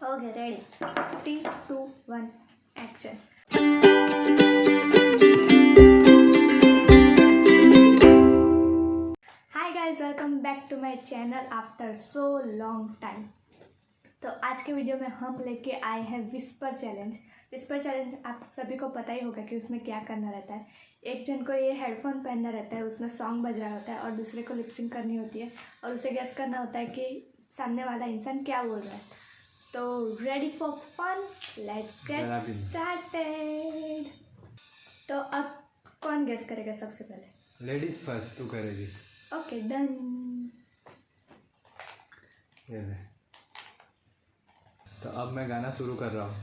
Okay ready 3 2 1 action. Hi guys, welcome back to my channel after so long time. तो आज के video में हम लेके आए हैं विस्पर चैलेंज। विस्पर चैलेंज आप सभी को पता ही होगा कि उसमें क्या करना रहता है। एक जन को ये हेडफोन पहनना रहता है, उसमें सॉन्ग बज रहा होता है और दूसरे को लिपसिंग करनी होती है और उसे गेस करना होता है कि सामने वाला इंसान क्या बोल रहा है। तो ready for fun, let's get started. तो अब कौन गेस करेगा सबसे पहले? लेडीज फर्स्ट, तू करेगी। Okay done. ये ले। तो अब मैं गाना शुरू कर रहा हूँ।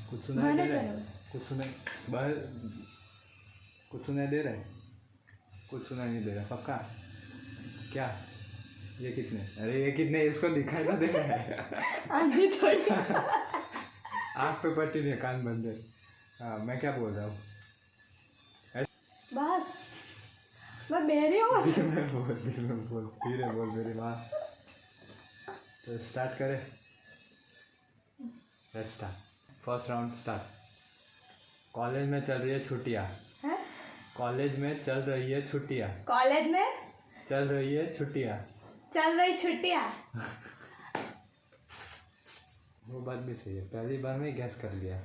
कुछ सुनाई दे रहा है? कुछ सुनाई बाहर कुछ सुनाई दे रहा है? कुछ सुनाई नहीं दे रहा। पक्का? क्या ये कितने? अरे ये कितने, इसको दिखाई ना दे रहा है। आधी थोड़ी। आँख पे पट्टी नहीं, कान बंद है। हाँ, मैं क्या बोल रहा हूँ? बस मैं मेरी हूँ। बोल धीरे बोल मेरी माँ। तो स्टार्ट करें। Let's start. First round start. College में चल रही है छुट्टियाँ। कॉलेज में चल रही है छुट्टियाँ। कॉलेज में चल रही है छुट्टियाँ। चल रही छुट्टियाँ। वो बात भी सही है, पहली बार में गैस कर लिया।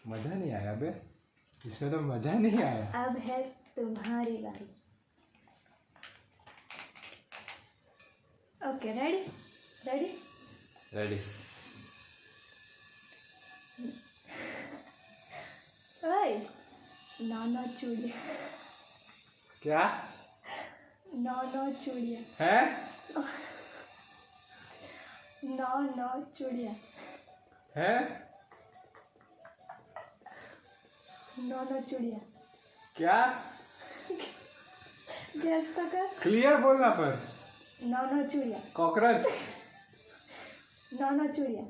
मज़ा नहीं आया बे, इसमें तो मज़ा नहीं आया। अब है तुम्हारी बारी। Okay ready ready ready. ओए नौ चूड़िया। क्या? नौ चूड़िया है? नौ चूड़िया है? नौ चूड़िया। क्या? गैस तो कर। क्लियर बोलना पर। नौ चूड़िया। कॉकरोच। नौ चूड़िया।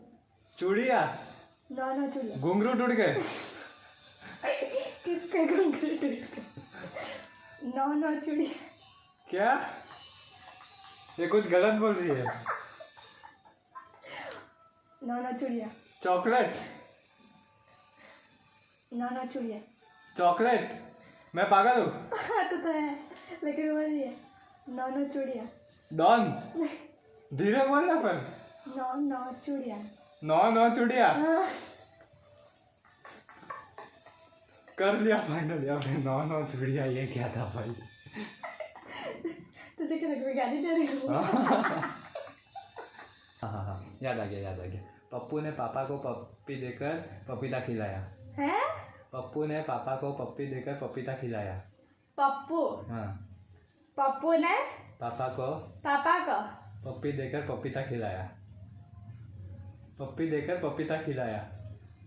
चूड़िया। नौ चूड़िया। घुंघरू टूट गए। किसके घुंघरू टूट गए? नौ चूड़िया। क्या? ये कुछ गलत बोल रही है। नौ चूड़िया। चॉकलेट। नौ चूड़िया। चॉकलेट। मैं पागल हूँ? तो है, लेकिन बोल रही है नौ चूड़िया। डॉन। धीरे बोलना पर। नौ चूड़िया। नौ चूड़िया। कर लिया फाइनल। अब नौ चूड़िया, ये क्या था भाई? तुझे क्या लग गाली दे रही हूँ? हाँ, याद आ गया। पप्पू ने पापा को पप्पी देकर पपीता खिलाया। है? पप्पू ने पापा को पप्पी देकर पपीता खिलाया। पप्पू। हाँ। पप्पू ने पापा को पप्पी देकर पपीता खिलाया। पप्पी देकर पपीता खिलाया।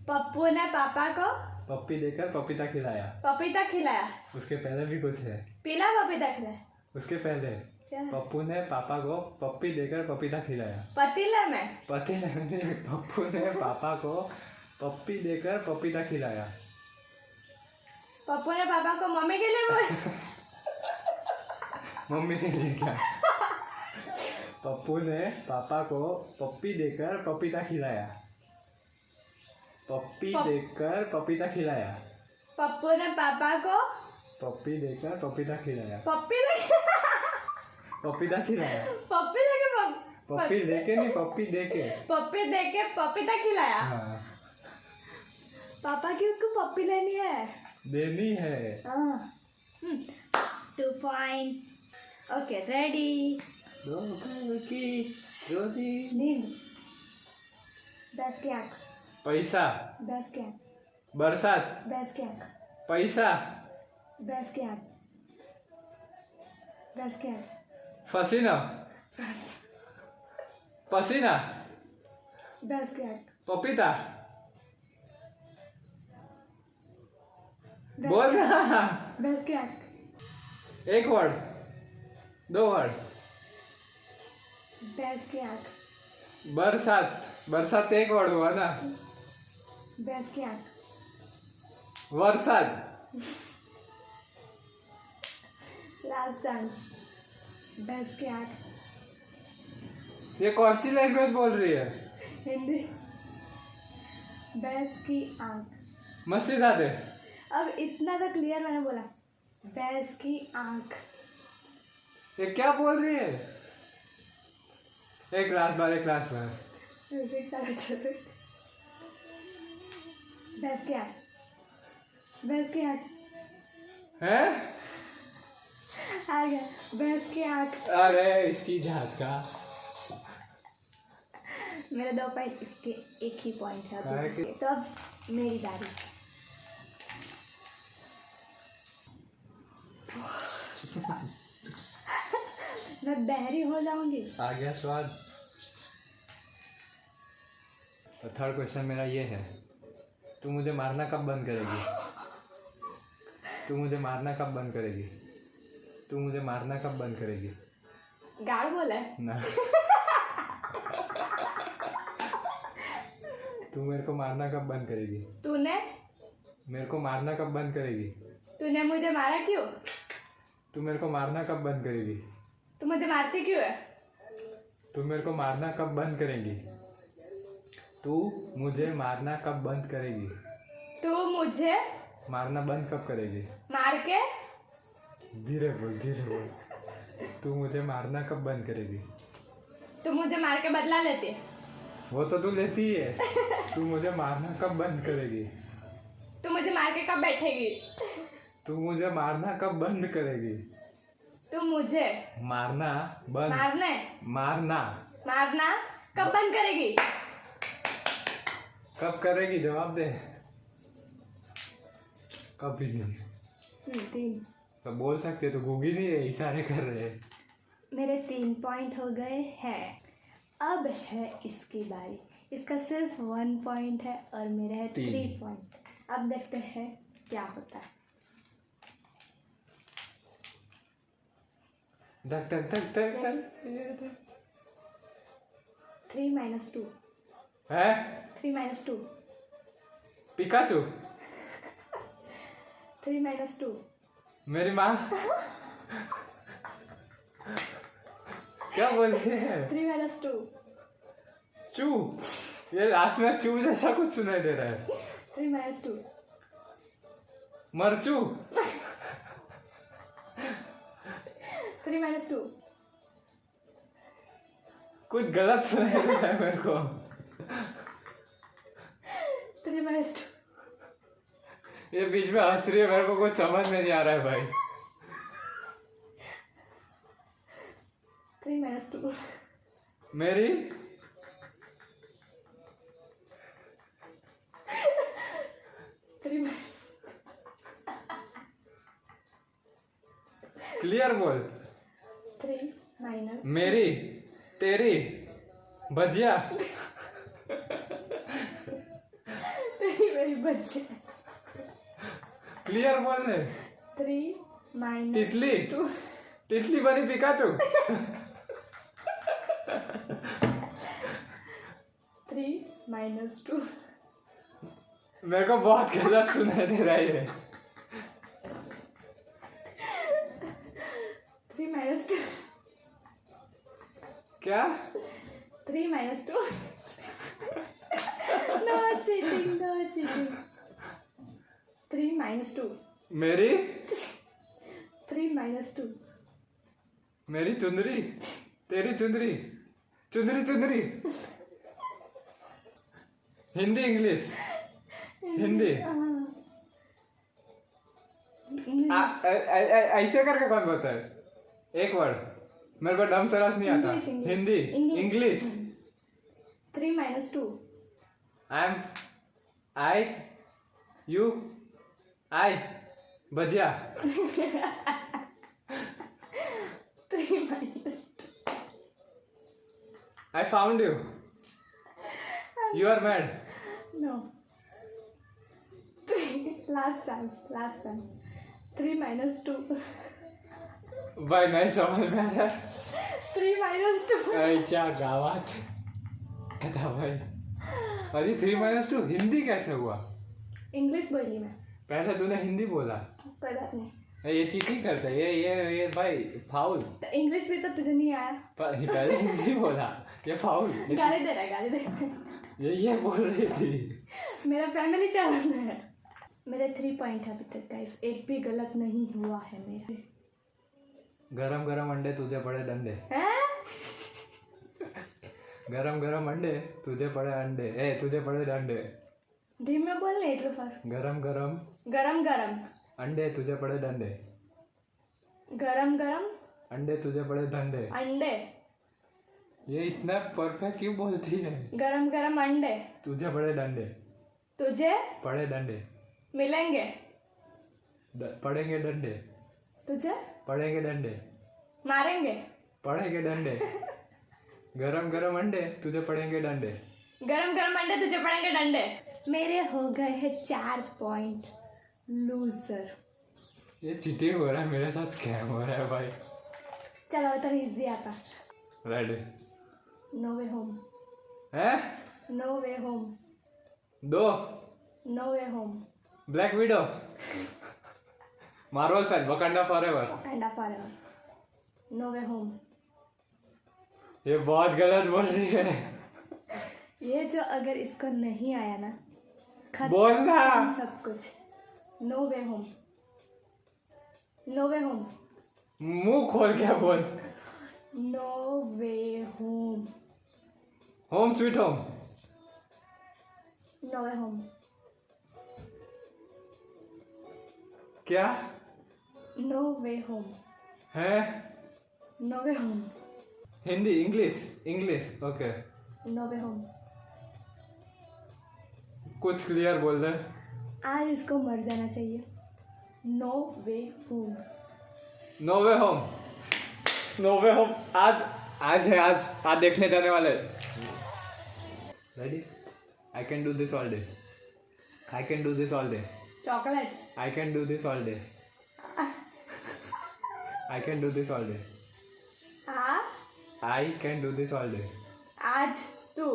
पप्पू ने पापा को पप्पी देकर पपीता खिलाया। पपीता खिलाया। उसके पहले भी कुछ है। पीला पपीता खिलाया। उसके पहले क्या? पप्पू ने पापा को पप्पी देकर पपीता खिलाया। पतीले में। पप्पू ने पापा को पप्पी देकर पपीता खिलाया। पप्पू ने पापा को मम्मी के लिए बोल। मम्मी के लिए क्या? पप्पू ने पापा को पप्पी देकर पपीता खिलाया। पप्पी देकर पपीता खिलाया। पप्पू ने पापा को पप्पी देकर पपीता खिलाया। पपीता खिलाया। पप्पी लेके नहीं, पप्पी देके। पप्पी देके पपीता खिलाया। हाँ। पापा की उसको पप्पी लेनी है। देनी है। 2 पॉइंट। Okay ready. दो की रोजी। नींद। 10 की आँख। पैसा। 10 की आँख। बरसात। 10 की आँख। पैसा। 10 की आँख। 10 की आँख। पसीना। पसीना। 10 की आँख। पपीता। बोल ना। 10 की आँख। एक वर्ड, 2 वर्ड। 10 की आँख। बरसात एक वर्ड हुआ ना। 10 की आँख। बरसात। Last chance. 10 की आँख। ये कौन सी लैंग्वेज बोल रही है? हिंदी। भैंस की आंख। मस्ती ज्यादा। अब इतना तो क्लियर मैंने बोला, भैंस की आंख। ये क्या बोल रही है? एक क्लास बार म्यूजिक सारे चल रहे। भैंस की आंख, भैंस की आंख है। आ गया, भैंस की आंख। अरे इसकी जात का मेरे 2 पॉइंट, इसके 1 ही पॉइंट है काहे अभी। के- तो अब मेरी बारी। मैं बहरी हो जाऊंगी। आ गया स्वाद। तो थर्ड क्वेश्चन मेरा ये है, तू मुझे मारना कब बंद करेगी? तू मुझे मारना कब बंद करेगी? तू मुझे मारना कब बंद करेगी? गाड़ बोला है। ना। तू मेरे को मारना कब बंद करेगी? तूने मेरे को मारना कब बंद करेगी? तूने मुझे मारा क्यों? तू मेरे को मारना कब बंद करेगी? तू मुझे मारती क्यों है? तू मेरे को मारना कब बंद करेगी? तू मुझे मारना कब बंद करेगी? तू मुझे मारना बंद कब करेगी? मार के धीरे बोल, धीरे बोल। तू मुझे मारना कब बंद करेगी? तू मुझे मार के बदला लेती है। वो तो तू लेती ही है। तू मुझे मारना कब बंद करेगी? तू मुझे मार के कब बैठेगी? तू मुझे मारना कब बंद करेगी? तू मुझे मारना बंद। मारना मारना कब बंद करेगी? कब करेगी? जवाब दे। कभी नहीं। 3। तो बोल सकते तो गूगी नहीं है, इशारे कर रहे हैं। मेरे 3 पॉइंट हो गए हैं। अब है इसकी बारी। इसका सिर्फ 1 पॉइंट है और मेरा है 3 पॉइंट। अब देखते हैं क्या होता है। धक धक धक धक धक। 3 - 2। है 3 - 2। पिकाचू। 3 - 2। मेरी माँ। क्या बोल रही है? 3 - 2। चू। ये लास्ट में चू जैसा कुछ सुनाई दे रहा है। 3 - 2। मरचू। 3 - 2। कुछ गलत सुनाई दे रहा है मेरे को। 3 - 2। ये बीच में हंस रही है, मेरे को कुछ समझ में नहीं आ रहा है भाई। 3 - 2। मेरी क्लियर बोल। 3 - मेरी, तेरी, भजिया। तेरी मेरी बच्चे। क्लियर बोल रहे। 3 - तितली। 2। तितली बनी पिकाचू। 3 - 2। मेरे को बहुत गलत सुनाई दे रहा है। 3 - 2। क्या? 3 - 2। No cheating, no cheating. 3 - 2. मेरी 3 - 2. मेरी चुंदरी, तेरी चुंदरी, चुंदरी चुंदरी। हिंदी इंग्लिश? हिंदी। ऐसे करके कौन बोलता है? एक वर्ड मेरे को डम सरास नहीं आता। हिंदी इंग्लिश। 3 - 2. आई यू आई भजिया। 3 - 2. I found you. You are mad. No. 3. Last chance. 3 - 2. भाई नहीं समझ में आ रहा। 3 - 2. क्या गावात था भाई। अरे 3 - 2 हिंदी कैसे हुआ? इंग्लिश बोली मैं। पहले तूने हिंदी बोला। कोई बात नहीं। ये चीटिंग करता है, ये भाई फाउल। तो इंग्लिश भी तो तुझे नहीं आया। पहले हिंदी बोला, ये फाउल। गाली दे रहा है, गाली दे रहा है। ये बोल रही थी। मेरा फैमिली चैनल है। मेरे 3 पॉइंट है अभी तक गाइस, एक भी गलत नहीं हुआ है मेरे। गरम गरम अंडे तुझे पड़े डंडे। हैं? गरम गरम अंडे तुझे पड़े अंडे, तुझे पड़े डंडे। धीमे बोल नहीं तो फास्ट। गरम गरम गरम गरम अंडे तुझे पड़े डंडे। गरम गरम अंडे तुझे पड़े डंडे। अंडे। ये इतना परफेक्ट क्यों बोलती है? गरम गरम अंडे तुझे पड़े डंडे। तुझे पड़े डंडे। मिलेंगे। पड़ेंगे डंडे। तुझे पड़ेंगे डंडे। मारेंगे। पड़ेंगे डंडे। गरम गरम अंडे तुझे पड़ेंगे डंडे। गरम गरम अंडे तुझे पड़ेंगे डंडे। मेरे हो गए हैं 4 पॉइंट। लूजर। ये चीटिंग हो रहा है, मेरे साथ स्कैम हो रहा है भाई। चलो तो इजी आता। रेडी। No way home. है? No way home. 2 no way home. Black widow. Marvel fan, Wakanda forever. Wakanda forever. No way home. ये बहुत गलत बोल रही है। ये जो अगर इसको नहीं आया ना, बोलना सब कुछ। No way home. No way home. मुंह खोल के बोल। No way home. Home sweet home. No way home. क्या? No way home. है? No way home. Hindi, English okay. No way home. कुछ क्लियर बोल दे। आज इसको मर जाना चाहिए। No way home. No way home. No way home. आज देखने जाने वाले। Ready? I can do this all day. I can do this all day. Chocolate. I can do this all day. I can do this all day. I can do this all day. आज तू।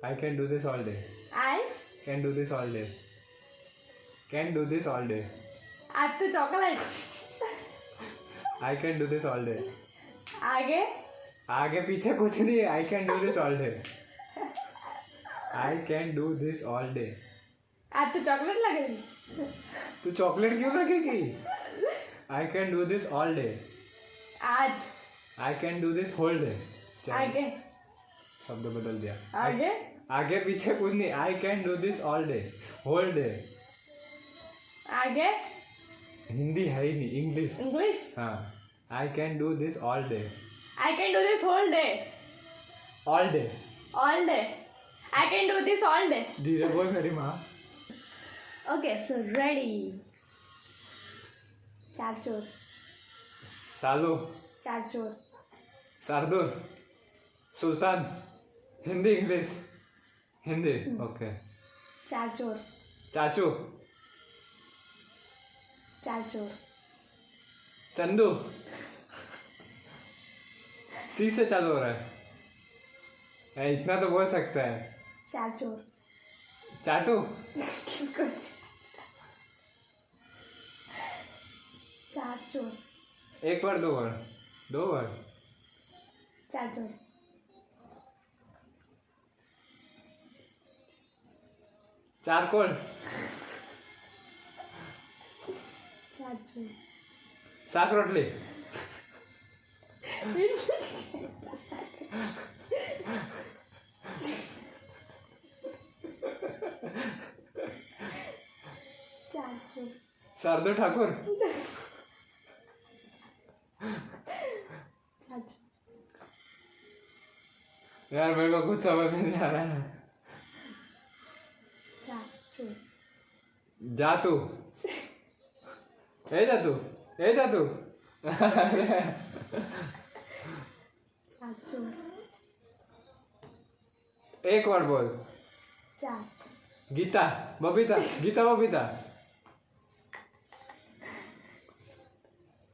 आई can do this all day. I can do this all day. Can do this all day. आज तू chocolate. I can do this all day. आगे आगे पीछे कुछ नहीं। I can do this all day. I can do this all day. आज तू chocolate लगेगी। तू चॉकलेट क्यों लगेगी? I can do this all day. आज I can do this whole day. आगे शब्द बदल दिया। आगे आगे पीछे कुछ नहीं। I can do this all day, whole day. आगे हिंदी है ही नहीं, इंग्लिश। हाँ। I can do this all day. I can do this whole day. All day. All day. I can do this all day. धीरे बोल मेरी माँ। Okay so ready. 4 चोर। सालू। 4 चोर। शार्दुल। सुल्तान। हिंदी इंग्लिश। हिंदी ओके। 4 चोर। चाचू। 4 चोर। चंदू। सी से चालू हो रहा है। इतना तो बोल सकता है। 4 चोर। चाटू। किसको 4 चोर। एक वर्ड, 2 वर्ड, 2 वर्ड। 4 चोर। चारकोल। 4 चोर। साग रोटली। शारदू ठाकुर। यार मेरे को कुछ समझ में नहीं आ रहा है। जा तू। ए जा तू। ए जा तू। एक बार बोल। गीता बबीता। गीता बबीता।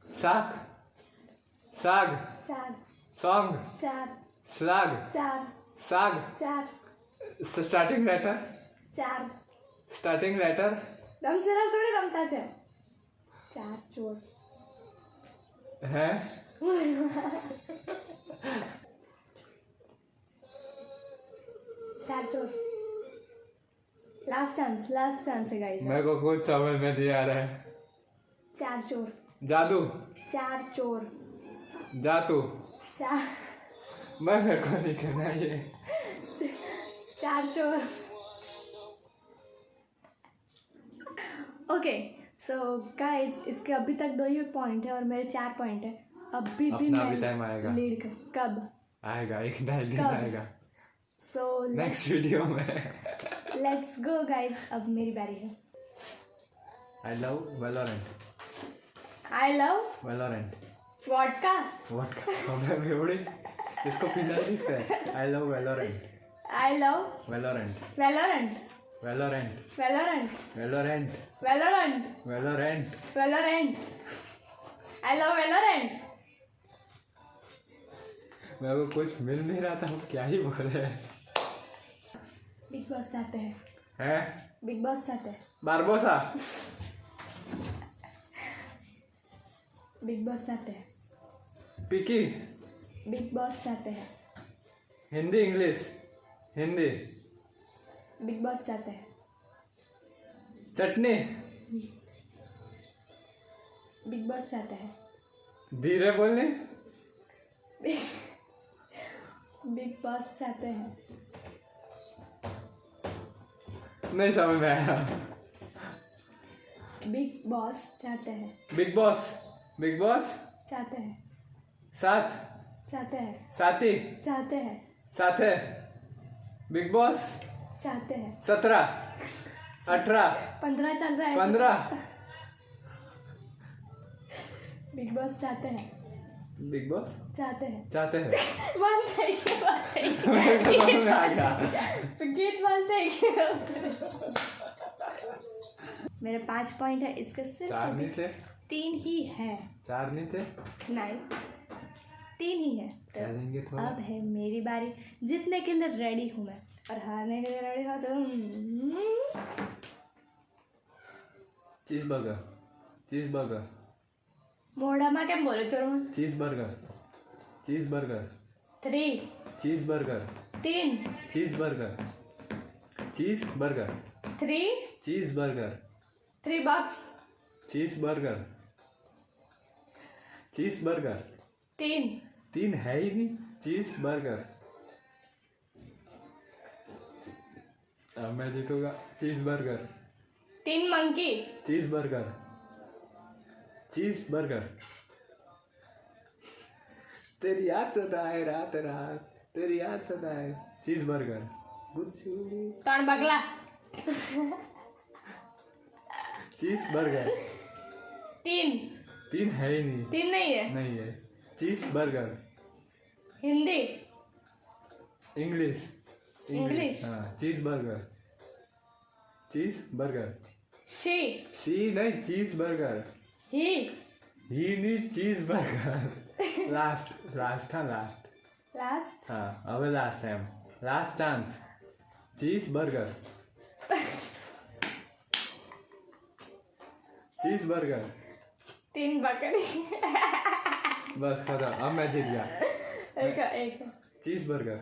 साग। साग। सॉन्ग। स्लाग। साग। Starting letter. Starting letter. રમશે થોડી રમતા છે 4 ચોર है। चार चोर। लास्ट चांस है गाइस। मेरे को कुछ समझ में नहीं आ रहा है। चार चोर। जादू। चार चोर। जादू। चार। मेरे को नहीं करना ये। चार चोर। ओके सो गाइस, इसके अभी तक 2 ही पॉइंट है और मेरे 4 पॉइंट है। अभी भी अपना मैं भी टाइम आएगा। लीड कर। कब आएगा? एक दिन कब? आएगा। सो नेक्स्ट वीडियो में। लेट्स गो गाइस, अब मेरी बारी है। I love Valorant. I love Valorant. Vodka. What का एवढी इसको पीना दिखता है। I love Valorant. I love Valorant. Valorant. Valorant. Valorant. Valorant. Valorant. Valorant. Valorant. I love Valorant. मेरे को कुछ मिल नहीं रहा था, हम क्या ही बोल रहे हैं। बिग बॉस चाहते हैं। हैं? बिग बॉस चाहते हैं। बारबोसा। बिग बॉस चाहते हैं। पिकी। बिग बॉस चाहते हैं। Hindi English. Hindi. Big boss चाहते हैं। चटनी। बिग बॉस चाहते हैं। धीरे बोलने। बिग बॉस चाहते हैं। नहीं समझ में आया। बिग बॉस चाहते हैं। Big boss. Big boss. चाहते हैं। साथ। चाहते हैं। साथी। चाहते हैं। साथे। Big boss. चाहते हैं। 17 18 15 चल रहा है। 15। बिग बॉस चाहते हैं। बिग बॉस चाहते हैं। चाहते हैं। बंद है ये, बंद है मेरे को समझ में आ गया। तो गीत बंद है ये। मेरे 5 पॉइंट है, इसके सिर्फ 4 नहीं थे? 3 ही है। 4 नहीं थे? नहीं, 3 ही है। तो चलेंगे थोड़ा। अब है मेरी बारी। जीतने के लिए रेडी हूँ मैं, और हारने के लिए रेडी हो तुम। चीज बर्गर। चीज बर्गर। मोढ़ामा क्या बोले चलो। चीज बर्गर। चीज बर्गर। 3 चीज बर्गर। 3 चीज बर्गर। चीज बर्गर। 3 चीज बर्गर। 3 बॉक्स। चीज बर्गर। चीज बर्गर। 3 है ही नहीं। चीज बर्गर। अब मैं जीतूंगा। चीज बर्गर। 3 मंकी। चीज बर्गर। चीज बर्गर। तेरी याद सताए रात रात, तेरी याद सताए। चीज बर्गर। गुच्छू। 3 बगला। चीज बर्गर। 3 है ही नहीं। 3 नहीं है। नहीं है। चीज बर्गर। हिंदी। इंग्लिश। इंग्लिश। हाँ, चीज बर्गर। चीज बर्गर। शी नहीं, चीज बर्गर। ही नहीं, चीज बर्गर। लास्ट हाँ, लास्ट। लास्ट। हाँ, अब लास्ट टाइम। Last chance. चीज बर्गर। चीज बर्गर। 3 बकरी। बस खत्म, अब मैं जीत गया। एक चीज बर्गर।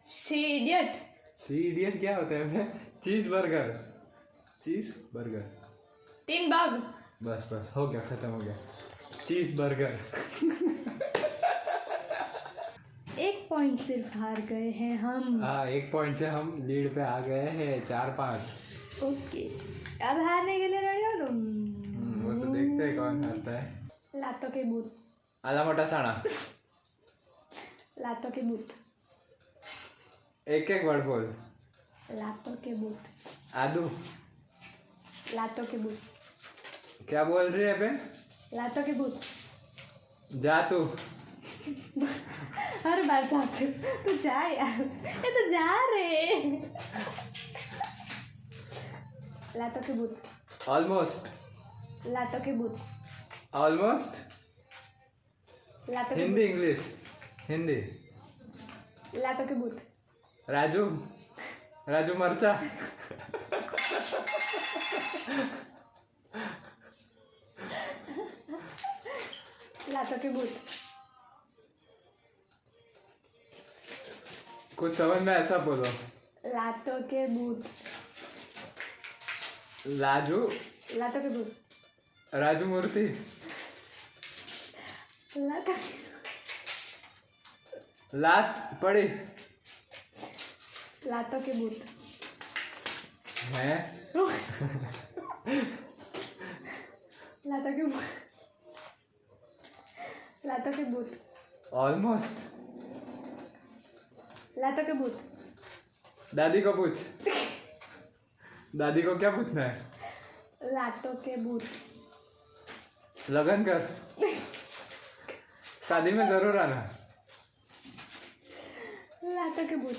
She idiot. क्या होता है? चीज बर्गर। चीज बर्गर। 3 बग। बस हो गया, खत्म हो गया। चीज बर्गर। 1 पॉइंट सिर्फ हार गए हैं हम। हाँ, 1 पॉइंट से हम लीड पे आ गए हैं। 4-5। ओके, अब हारने के लिए रेडी हो तुम? वो तो देखते हैं कौन हारता है। लातों के भूत। आला मोटा साणा। लातों के भूत। एक वर्ड बोल। लातों के भूत। आदू। लातों के भूत। क्या बोल रही है बे? लातों के भूत। जा तू। हर बार जाते तू जा यार, ये तो जा रे। लातों के भूत। ऑलमोस्ट। लातों के भूत। ऑलमोस्ट। लातों के हिंदी इंग्लिश। हिंदी। भूत। लातों के भूत। राजू मर्चा। लातों के भूत। कुछ समझ में ऐसा बोलो। लातों के भूत। लाजू। लातों के भूत। राजू मूर्ति। लातों लात पड़ी। लातों के भूत हैं। लातों के भूत। लातों के भूत। ऑलमोस्ट। लातों के भूत। दादी को पूछ। दादी को क्या पूछना है? लातों के भूत। लगन कर। शादी में जरूर आना। लातों के भूत।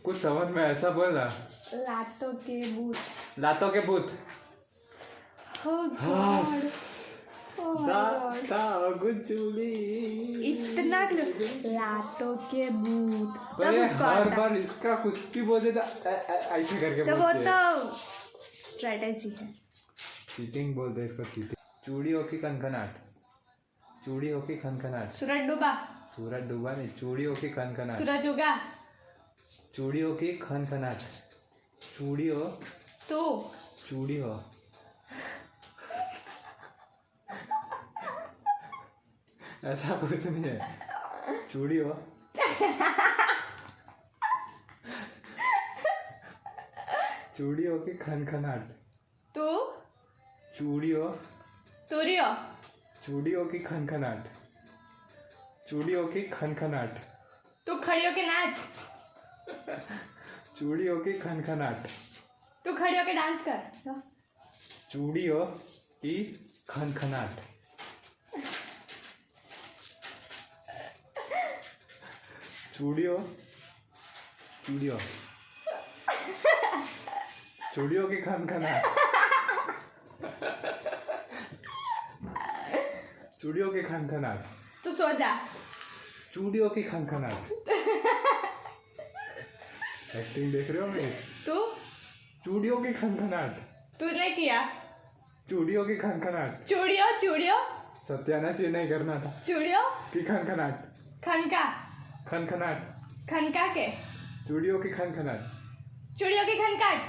कुछ समझ में ऐसा बोलना। लातों के भूत। लातों के भूत। इतना लातों के भूत। पर ये हर बार इसका कुछ भी बोल देता ऐसे करके तो वो बोलती है। तो स्ट्रेटेजी है। चीटिंग बोलते हैं इसको, चीटिंग। चूड़ियों की खनखनाट। चूड़ियों की खनखनाट। सूरज डूबा। सूरज डूबा नहीं, चूड़ियों की खनखनाट। सूरज उगा। चूड़ियों की खनखनाट। चूड़ियों। तू। चूड़ियों। ऐसा कुछ नहीं है। चूड़ियों। चूड़ियों की खनखनाट। तू। चूड़ियों। तूरियो। चूड़ियों की खनखनाट। चूड़ियों की खनखनाट। तू खड़ी होके नाच। चूड़ियों की खनखनाट। तू खड़ी होके डांस कर। चूड़ियों की खनखनाट। चूड़ियों। चूड़ियों। चूड़ियों की खनखनाट। चूड़ियों की खनखनाट। तू सो जा। चूड़ियों की खनखनाट। एक्टिंग देख रहे हो मेरी? तू। चूड़ियों की खनखनाट। तूने किया। चूड़ियों की खनखनाट। चूड़ियों चूड़ियों। सत्यानाश ये नहीं करना था। चूड़ियों की खनखनाट। खनका। खनखनाट। खनका के। चूड़ियों की खनखनाट। चूड़ियों की खनकाट।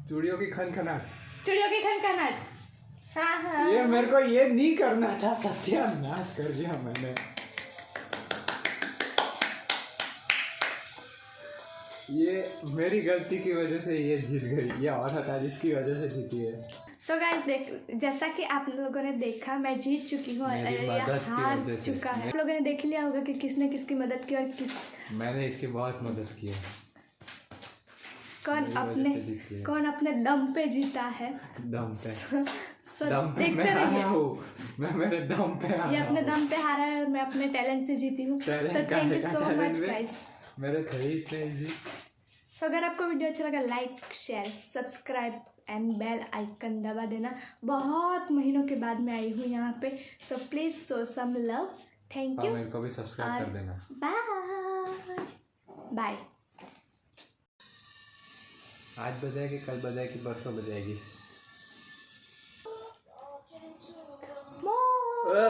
चूड़ियों की खनखनाट। चूड़ियों की खनखनाट। हाँ हाँ। ये मेरे को ये नहीं करना था, सत्यानाश कर दिया मैंने। ये मेरी गलती की वजह से ये जीत गई। ये औरत आज इसकी वजह से जीती है। सो गाइस, जैसा कि आप लोगों ने देखा, मैं जीत चुकी हूँ और ये हार चुका है। आप लोगों ने देख लिया होगा कि किसने किसकी मदद की और मैंने इसकी बहुत मदद की है। कौन अपने दम पे जीता है। दम पे। दम पे मैं हारा हूँ। मैं मेरे दम पे हारा हूँ। ये अपने दम पे हारा है और मैं अपने टैलेंट से जीती हूँ। तो thank you so much guys. मेरे थे इतने इजी। सो अगर आपको वीडियो अच्छा लगा, like share subscribe and bell icon दबा देना। बहुत महीनों के बाद मैं आई हूँ यहाँ पे, so please show some love. Thank you. मेरे को भी सब्सक्राइब कर देना। Bye bye. आज बजाएगी, कल बजाएगी, परसों बजाएगी। मुँह